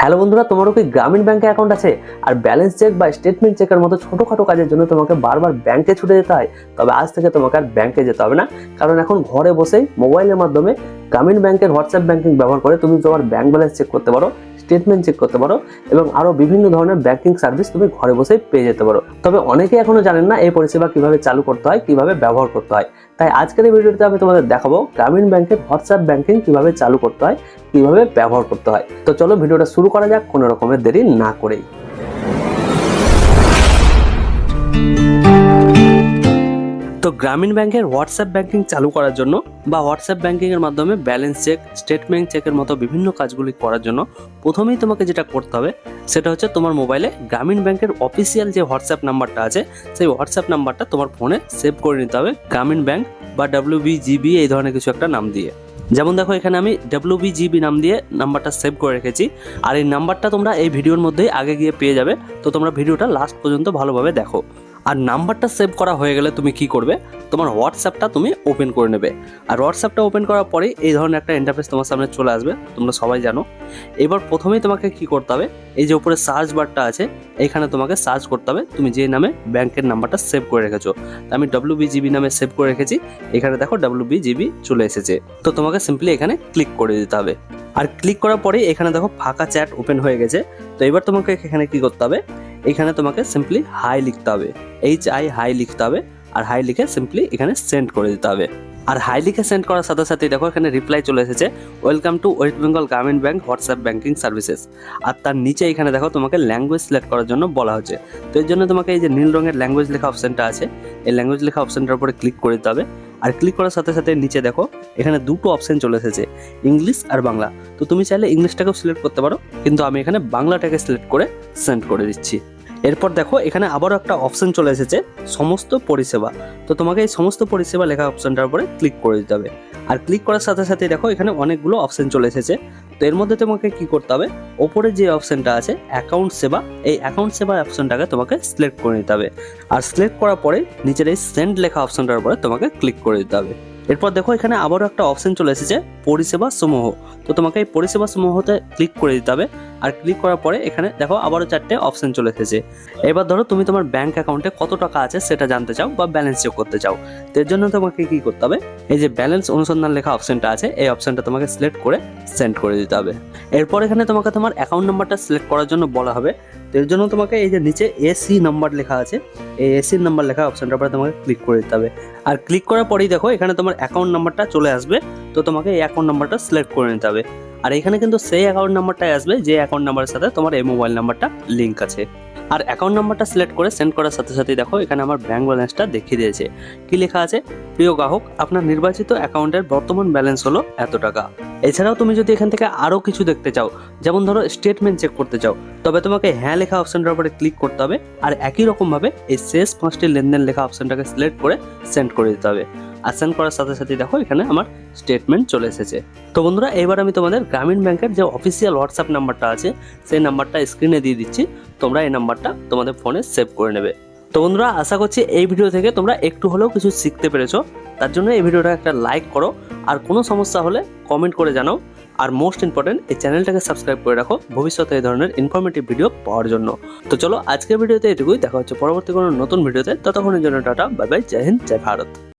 Hello বন্ধুরা, তোমারও কি গ্রামীণ ব্যাংকে অ্যাকাউন্ট আছে আর ব্যালেন্স চেক বা স্টেটমেন্ট চেকের মতো ছোটখাটো কাজের জন্য তোমাকে বারবার ব্যাংকে ছুটে যেতে হয়? তবে আজ থেকে তোমাকে আর ব্যাংকে যেতে হবে না, কারণ এখন ঘরে বসেই মোবাইলের মাধ্যমে গ্রামীণ ব্যাংকের হোয়াটসঅ্যাপ ব্যাংকিং ব্যবহার করে তুমি তোমার ব্যাংক ব্যালেন্স চেক করতে পারো, স্টেটমেন্ট চেক করতে পারো এবং আরো বিভিন্ন ধরনের ব্যাংকিং সার্ভিস তুমি ঘরে বসেই পেয়ে যেতে পারো। তবে অনেকেই এখনো জানেন না এই পরিষেবা কিভাবে চালু করতে হয়, কিভাবে ব্যবহার করতে হয়। তাই আজকের এই ভিডিওতে আমি তোমাদের দেখাবো গ্রামীণ ব্যাংকের হোয়াটসঅ্যাপ ব্যাংকিং কিভাবে চালু করতে হয়, কিভাবে ব্যবহার করতে হয়। তো চলো ভিডিওটা শুরু করা যাক কোনো রকমের দেরি না করেই। তো গ্রামীণ ব্যাংকের হোয়াটসঅ্যাপ ব্যাংকিং চালু করার জন্য বা হোয়াটসঅ্যাপ ব্যাংকিং এর মাধ্যমে ব্যালেন্স চেক, স্টেটমেন্ট চেকের মতো বিভিন্ন কাজগুলি করার জন্য প্রথমেই তোমাকে যেটা করতে হবে সেটা হচ্ছে তোমার মোবাইলে গ্রামীণ ব্যাংকের অফিসিয়াল যে হোয়াটসঅ্যাপ নাম্বারটা আছে সেই হোয়াটসঅ্যাপ নাম্বারটা তোমার ফোনে সেভ করে নিতে হবে গ্রামীণ ব্যাংক বা WBGB এই ধরনের কিছু একটা নাম দিয়ে। যেমন দেখো এখানে আমি WBGB নাম দিয়ে নাম্বারটা সেভ করে রেখেছি, আর এই নাম্বারটা তোমরা এই ভিডিওর মধ্যেই আগে গিয়ে পেয়ে যাবে। তো তোমরা ভিডিওটা লাস্ট পর্যন্ত ভালোভাবে দেখো। আর নাম্বারটা সেভ করা হয়ে গেলে তুমি কি করবে, তোমার হোয়াটসঅ্যাপটা তুমি ওপেন করে নেবে। আর হোয়াটসঅ্যাপটা ওপেন করার পরেই এই ধরনের একটা ইন্টারফেস তোমার সামনে চলে আসবে, তোমরা সবাই জানো। এবার প্রথমেই তোমাকে কি করতে হবে, এই যে উপরে সার্চ বারটা আছে এখানে তোমাকে সার্চ করতে হবে তুমি যে নামে ব্যাংকের নাম্বারটা সেভ করে রেখেছো। আমি WBGB নামে সেভ করে রেখেছি, এখানে দেখো WBGB চলে এসেছে। তো তোমাকে সিম্পলি এখানে ক্লিক করে দিতে হবে। আর ক্লিক করার পরেই এখানে দেখো ফাঁকা চ্যাট ওপেন হয়ে গেছে। তো এবার তোমাকে এখানে কি করতে হবে, এখানে তোমাকে সিম্পলি হাই লিখতে হবে, HI হাই লিখতে হবে। আর হাই লিখে সিম্পলি এখানে সেন্ড করে দিতে হবে। আর হাই লিখে সেন্ড করার সাথে সাথে দেখো এখানে রিপ্লাই চলে এসেছে, ওয়েলকাম টু ওয়েস্ট বেঙ্গল গ্রামীণ ব্যাংক হোয়াটসঅ্যাপ ব্যাংকিং সার্ভিসেস। আর তার নিচে এখানে দেখো তোমাকে ল্যাঙ্গুয়েজ সিলেক্ট করার জন্য বলা হচ্ছে। তো এর জন্য তোমাকে এই যে নীল রঙের ল্যাঙ্গুয়েজ লেখা অপশনটা আছে, এই ল্যাঙ্গুয়েজ লেখা অপশনটার উপরে ক্লিক করে দিতে হবে। আর ক্লিক করার সাথে সাথে নিচে দেখো এখানে দুটো অপশন চলে এসেছে, ইংলিশ আর বাংলা। তো তুমি চাইলে ইংলিশটাকেও সিলেক্ট করতে পারো, কিন্তু আমি এখানে বাংলাটাকে সিলেক্ট করে সেন্ড করে দিচ্ছি। এরপর দেখো এখানে আবারও একটা অপশন চলে এসেছে, সমস্ত পরিষেবা। তো তোমাকে এই সমস্ত পরিষেবা লেখা অপশনটার উপরে ক্লিক করে দিতে হবে। আর ক্লিক করার সাথে সাথে দেখো এখানে অনেকগুলো অপশন চলে এসেছে। তো এর মধ্যে তোমাকে কি করতে হবে, ওপরে যে অপশনটা আছে অ্যাকাউন্ট সেবা, এই অ্যাকাউন্ট সেবা অপশনটাকে তোমাকে সিলেক্ট করে নিতে হবে। আর সিলেক্ট করার পরে নিচের এই সেন্ড লেখা অপশনটার উপরে তোমাকে ক্লিক করে দিতে হবে। এরপর দেখো এখানে আবারও একটা অপশন চলে এসেছে পরিষেবা সমূহ। তো তোমাকে এই পরিষেবা সমূহতে ক্লিক করে দিতে হবে। আর ক্লিক করার পরে এখানে দেখো আবারও 4টে অপশন চলে এসেছে। এবার ধরো তুমি তোমার ব্যাংক অ্যাকাউন্টে কত টাকা আছে সেটা জানতে চাও বা ব্যালেন্স চেক করতে চাও। তো এর জন্য তোমাকে কি করতে হবে, এই যে ব্যালেন্স অনুসন্ধান লেখা অপশনটা আছে এই অপশনটা তোমাকে সিলেক্ট করে সেন্ড করে দিতে হবে। এরপর এখানে তোমাকে তোমার অ্যাকাউন্ট নাম্বারটা সিলেক্ট করার জন্য বলা হবে। তো এর জন্য তোমাকে এই যে নিচে AC নাম্বার লেখা আছে, এই AC নাম্বার লেখা অপশনটার উপরে তোমাকে ক্লিক করে দিতে হবে। আর ক্লিক করার পরেই দেখো এখানে তোমার অ্যাকাউন্ট নাম্বারটা চলে আসবে। তো তোমাকে এই অ্যাকাউন্ট নাম্বারটা সিলেক্ট করে নিতে হবে। আর এখানে কিন্তু সেই অ্যাকাউন্ট নাম্বারটাই আসবে যে অ্যাকাউন্ট নাম্বারের সাথে তোমার এই মোবাইল নাম্বারটা লিঙ্ক আছে। আর অ্যাকাউন্ট নাম্বারটা সিলেক্ট করে সেন্ড করার সাথে সাথেই দেখো এখানে আমার ব্যাংক ব্যালেন্সটা দেখিয়ে দিয়েছে। কি লেখা আছে, প্রিয় গ্রাহক আপনার নির্বাচিত অ্যাকাউন্টের বর্তমান ব্যালেন্স হলো এত টাকা। এছাড়াও তুমি যদি এখান থেকে আরও কিছু দেখতে চাও, যেমন ধরো স্টেটমেন্ট চেক করতে চাও, তবে তোমাকে হ্যাঁ লেখা অপশনটার উপরে ক্লিক করতে হবে। আর একই রকমভাবে এই শেষ 5টি লেনদেন লেখা অপশনটাকে সিলেক্ট করে সেন্ড করে দিতে হবে। আর সেন্ড করার সাথে সাথে দেখো এখানে আমার স্টেটমেন্ট চলে এসেছে। তো বন্ধুরা এবার আমি তোমাদের গ্রামীণ ব্যাংকের যে অফিসিয়াল হোয়াটসঅ্যাপ নাম্বারটা আছে সেই নাম্বারটা স্ক্রিনে দিয়ে দিচ্ছি, তোমরা এই নাম্বারটা তোমাদের ফোনে সেভ করে নেবে। তো বন্ধুরা আশা করছি এই ভিডিও থেকে তোমরা একটু হলেও কিছু শিখতে পেরেছো। তার জন্য এই ভিডিওটা একটা লাইক করো, আর কোনো সমস্যা হলে কমেন্ট করে জানাও। আর মোস্ট ইম্পর্টেন্ট এই চ্যানেলটাকে সাবস্ক্রাইব করে রাখো ভবিষ্যতে এই ধরনের ইনফরমেটিভ ভিডিও পাওয়ার জন্য। তো চলো আজকের ভিডিওতে এটুকুই, দেখা হচ্ছে পরবর্তী কোনো নতুন ভিডিওতে। ততক্ষণের জন্য টাটা, বাই বাই, জয় হিন্দ, জয় ভারত।